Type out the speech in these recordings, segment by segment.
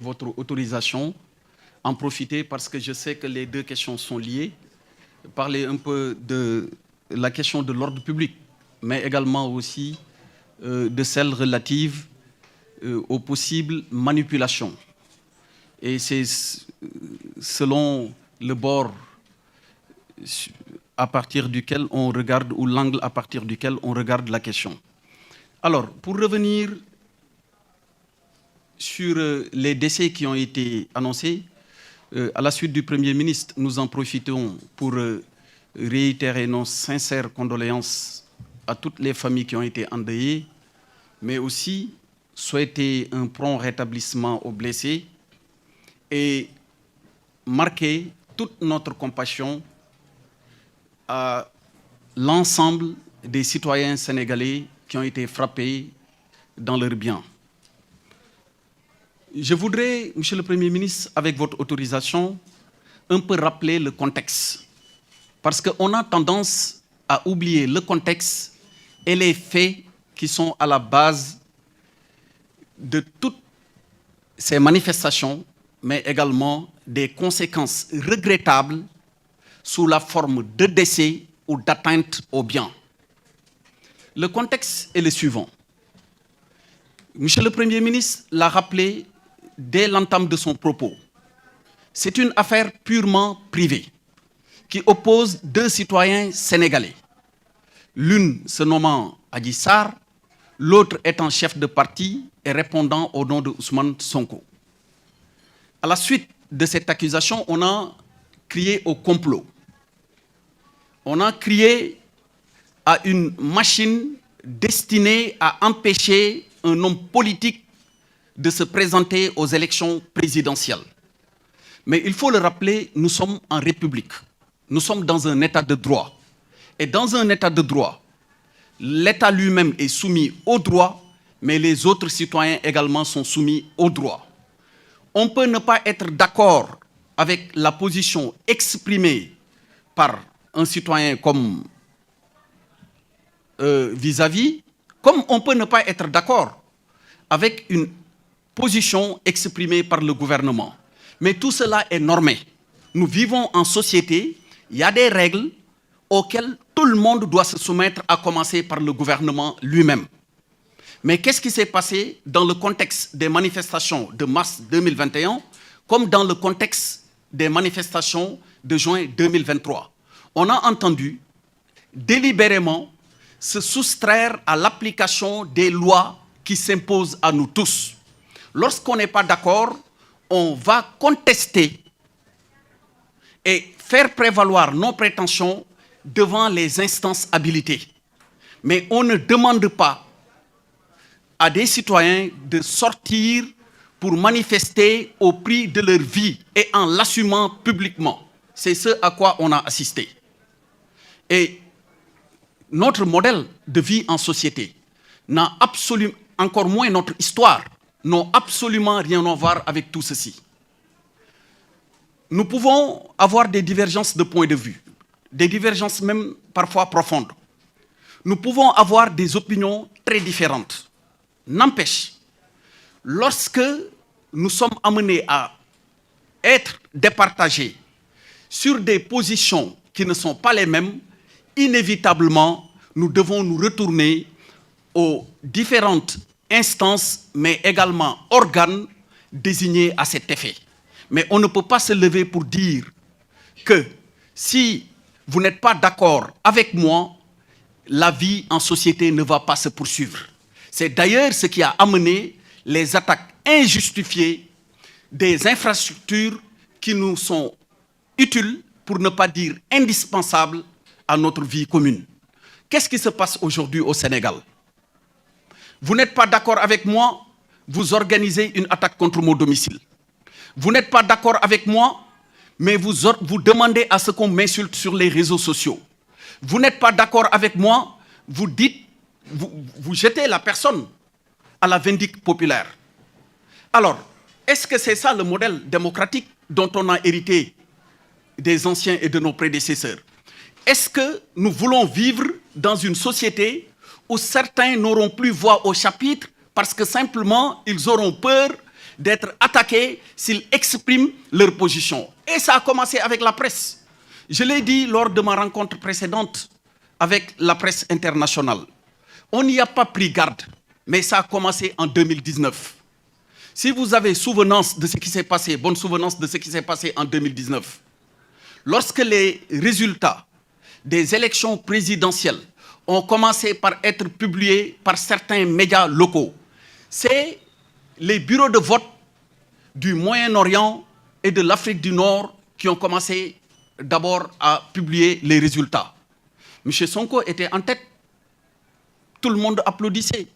votre autorisation, en profiter parce que je sais que les deux questions sont liées, parler un peu de la question de l'ordre public, mais également aussi de celle relative aux possibles manipulations. Et c'est selon le bord à partir duquel on regarde, ou l'angle à partir duquel on regarde la question. Alors, pour revenir sur les décès qui ont été annoncés, à la suite du Premier ministre, nous en profitons pour réitérer nos sincères condoléances à toutes les familles qui ont été endeuillées, mais aussi souhaiter un prompt rétablissement aux blessés et marquer toute notre compassion à l'ensemble des citoyens sénégalais qui ont été frappés dans leurs biens. Je voudrais, Monsieur le Premier ministre, avec votre autorisation, un peu rappeler le contexte. Parce qu'on a tendance à oublier le contexte et les faits qui sont à la base de toutes ces manifestations, mais également des conséquences regrettables sous la forme de décès ou d'atteinte aux biens. Le contexte est le suivant. Monsieur le Premier ministre l'a rappelé dès l'entame de son propos. C'est une affaire purement privée qui oppose deux citoyens sénégalais. L'une se nommant Adji Sarr, l'autre étant chef de parti et répondant au nom de Ousmane Sonko. À la suite de cette accusation, on a crié au complot. On a crié à une machine destinée à empêcher un homme politique de se présenter aux élections présidentielles. Mais il faut le rappeler, nous sommes en République. Nous sommes dans un état de droit. Et dans un état de droit, l'État lui-même est soumis au droit, mais les autres citoyens également sont soumis au droit. On peut ne pas être d'accord avec la position exprimée par un citoyen comme vis-à-vis, comme on peut ne pas être d'accord avec une position exprimée par le gouvernement. Mais tout cela est normé. Nous vivons en société, il y a des règles auxquelles tout le monde doit se soumettre, à commencer par le gouvernement lui-même. Mais qu'est-ce qui s'est passé dans le contexte des manifestations de mars 2021, comme dans le contexte des manifestations de juin 2023? On a entendu délibérément se soustraire à l'application des lois qui s'imposent à nous tous. Lorsqu'on n'est pas d'accord, on va contester et faire prévaloir nos prétentions devant les instances habilitées. Mais on ne demande pas à des citoyens de sortir pour manifester au prix de leur vie et en l'assumant publiquement. C'est ce à quoi on a assisté. Et notre modèle de vie en société n'a absolument, encore moins notre histoire, n'ont absolument rien à voir avec tout ceci. Nous pouvons avoir des divergences de point de vue, des divergences même parfois profondes. Nous pouvons avoir des opinions très différentes. N'empêche, lorsque nous sommes amenés à être départagés sur des positions qui ne sont pas les mêmes, inévitablement, nous devons nous retourner aux différentes instances, mais également organes désignés à cet effet. Mais on ne peut pas se lever pour dire que si vous n'êtes pas d'accord avec moi, la vie en société ne va pas se poursuivre. C'est d'ailleurs ce qui a amené les attaques injustifiées des infrastructures qui nous sont utiles, pour ne pas dire indispensables, à notre vie commune. Qu'est-ce qui se passe aujourd'hui au Sénégal? Vous n'êtes pas d'accord avec moi, vous organisez une attaque contre mon domicile. Vous n'êtes pas d'accord avec moi, mais vous demandez à ce qu'on m'insulte sur les réseaux sociaux. Vous n'êtes pas d'accord avec moi, vous dites, vous jetez la personne à la vindicte populaire. Alors, est-ce que c'est ça le modèle démocratique dont on a hérité des anciens et de nos prédécesseurs? Est-ce que nous voulons vivre dans une société où certains n'auront plus voix au chapitre parce que simplement ils auront peur d'être attaqués s'ils expriment leur position. Et ça a commencé avec la presse. Je l'ai dit lors de ma rencontre précédente avec la presse internationale. On n'y a pas pris garde, mais ça a commencé en 2019. Si vous avez souvenance de ce qui s'est passé, bonne souvenance de ce qui s'est passé en 2019, lorsque les résultats des élections présidentielles ont commencé par être publiés par certains médias locaux, c'est les bureaux de vote du Moyen-Orient et de l'Afrique du Nord qui ont commencé d'abord à publier les résultats. M. Sonko était en tête. Tout le monde applaudissait.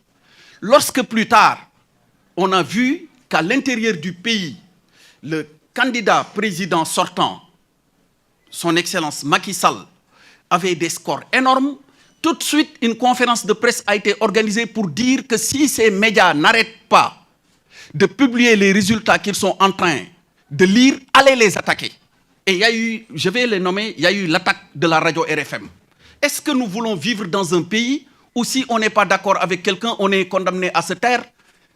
Lorsque plus tard, on a vu qu'à l'intérieur du pays, le candidat président sortant, son Excellence Macky Sall, avait des scores énormes, tout de suite, une conférence de presse a été organisée pour dire que si ces médias n'arrêtent pas de publier les résultats qu'ils sont en train de lire, allez les attaquer. Et il y a eu, je vais les nommer, il y a eu l'attaque de la radio RFM. Est-ce que nous voulons vivre dans un pays où si on n'est pas d'accord avec quelqu'un, on est condamné à se taire?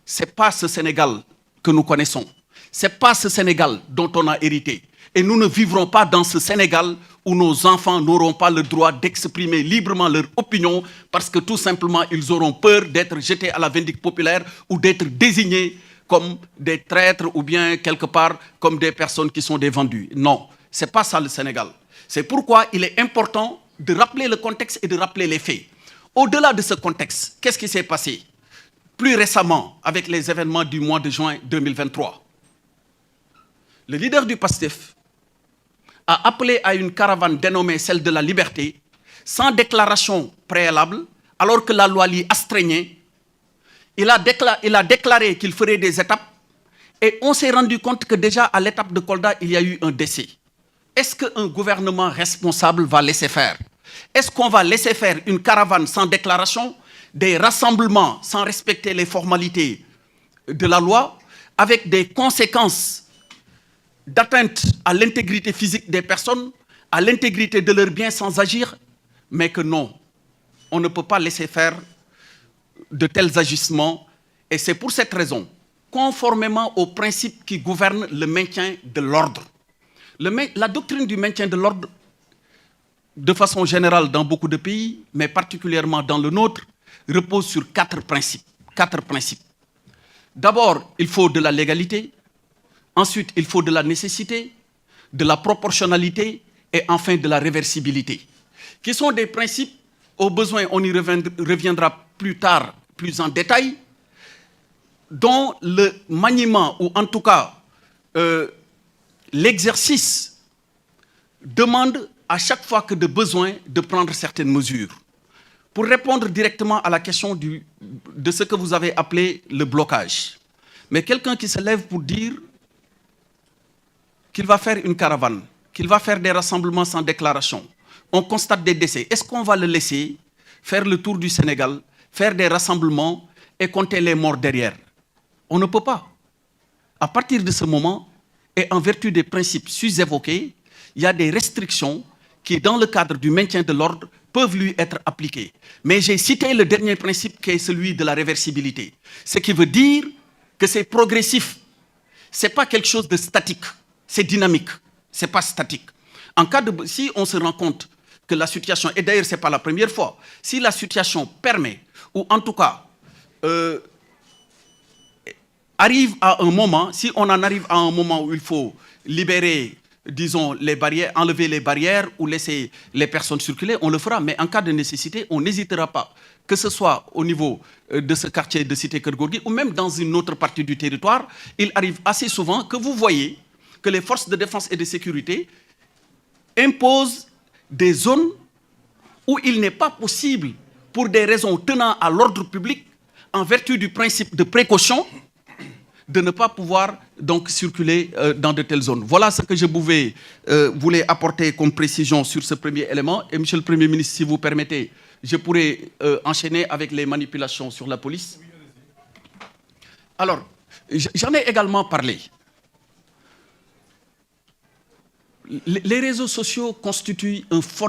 Ce n'est pas ce Sénégal que nous connaissons. Ce n'est pas ce Sénégal dont on a hérité. Et nous ne vivrons pas dans ce Sénégal où nos enfants n'auront pas le droit d'exprimer librement leur opinion parce que tout simplement, ils auront peur d'être jetés à la vindicte populaire ou d'être désignés comme des traîtres ou bien quelque part comme des personnes qui sont des vendus. Non, ce n'est pas ça le Sénégal. C'est pourquoi il est important de rappeler le contexte et de rappeler les faits. Au-delà de ce contexte, qu'est-ce qui s'est passé plus récemment avec les événements du mois de juin 2023? Le leader du PASTEF a appelé à une caravane dénommée celle de la liberté, sans déclaration préalable, alors que la loi l'y astreignait. Il a déclaré qu'il ferait des étapes et on s'est rendu compte que déjà à l'étape de Kolda, il y a eu un décès. Est-ce qu'un gouvernement responsable va laisser faire? Est-ce qu'on va laisser faire une caravane sans déclaration, des rassemblements sans respecter les formalités de la loi, avec des conséquences d'atteinte à l'intégrité physique des personnes, à l'intégrité de leurs biens sans agir? Mais que non, on ne peut pas laisser faire de tels agissements. Et c'est pour cette raison, conformément aux principes qui gouvernent le maintien de l'ordre. La doctrine du maintien de l'ordre, de façon générale dans beaucoup de pays, mais particulièrement dans le nôtre, repose sur quatre principes. D'abord, il faut de la légalité. Ensuite, il faut de la nécessité, de la proportionnalité et enfin de la réversibilité, qui sont des principes, au besoin, on y reviendra plus tard, plus en détail, dont le maniement, ou en tout cas l'exercice, demande à chaque fois que de besoin de prendre certaines mesures. Pour répondre directement à la question de ce que vous avez appelé le blocage. Mais quelqu'un qui se lève pour dire qu'il va faire une caravane, qu'il va faire des rassemblements sans déclaration, on constate des décès. Est-ce qu'on va le laisser faire le tour du Sénégal, faire des rassemblements et compter les morts derrière? On ne peut pas. À partir de ce moment, et en vertu des principes sus-évoqués, il y a des restrictions qui, dans le cadre du maintien de l'ordre, peuvent lui être appliquées. Mais j'ai cité le dernier principe qui est celui de la réversibilité. Ce qui veut dire que c'est progressif. Ce n'est pas quelque chose de statique. C'est dynamique, ce n'est pas statique. En cas de, si on se rend compte que la situation, et d'ailleurs ce n'est pas la première fois, si la situation permet, ou en tout cas arrive à un moment, si on en arrive à un moment où il faut libérer, disons, les barrières, enlever les barrières ou laisser les personnes circuler, on le fera. Mais en cas de nécessité, on n'hésitera pas, que ce soit au niveau de ce quartier de Cité Keur Gorgui ou même dans une autre partie du territoire. Il arrive assez souvent que vous voyez que les forces de défense et de sécurité imposent des zones où il n'est pas possible, pour des raisons tenant à l'ordre public, en vertu du principe de précaution, de ne pas pouvoir donc circuler dans de telles zones. Voilà ce que je voulais apporter comme précision sur ce premier élément. Et Monsieur le Premier ministre, si vous permettez, je pourrais enchaîner avec les manipulations sur la police. Alors, j'en ai également parlé. Les réseaux sociaux constituent un fort